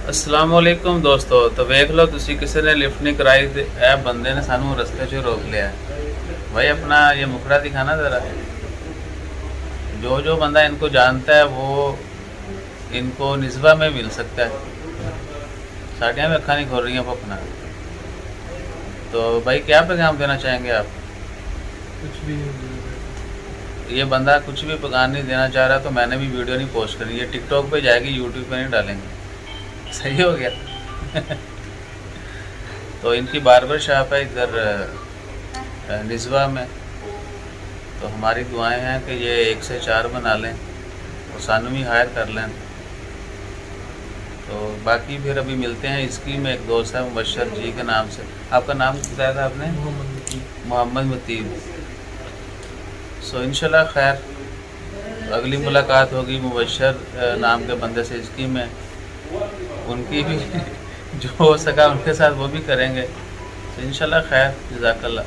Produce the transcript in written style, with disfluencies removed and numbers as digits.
अस्सलाम वालेकुम दोस्तों। तो वेख लो तुसी किसी ने लिफ्ट नहीं कराई ते ए बंदे ने सानू रस्ते 'चों रोक लिया है। भाई अपना ये मुखड़ा दिखाना ज़रा। जो जो बंदा इनको जानता है वो इनको निस्बा में मिल सकता है। साड़ियाँ भी अखा नहीं खोल रही हैं अपना। तो भाई क्या पैगाम देना चाहेंगे आप? कुछ भी नहीं बोल रहे। ये बंदा कुछ भी पैगाम नहीं देना चाह रहा तो मैंने भी वीडियो नहीं पोस्ट करी। ये टिकटॉक पे जाएगी, यूट्यूब पे नहीं डालेंगे। सही हो गया। तो इनकी बार्बर शॉप है इधर निस्वा में। तो हमारी दुआएं हैं कि ये 1 से 4 बना लें और सानू भी हायर कर लें। तो बाकी फिर अभी मिलते हैं। इसकी में एक दोस्त है मुबशर जी के नाम से। आपका नाम बताया था आपने? मोहम्मद मुतीब। मोहम्मद मुतीब। सो इंशाल्लाह खैर अगली मुलाकात होगी मुबशर नाम के बंदे से इसकी में। उनकी भी जो हो सका उनके साथ वो भी करेंगे। तो इंशाल्लाह खैर, जज़ाकल्लाह।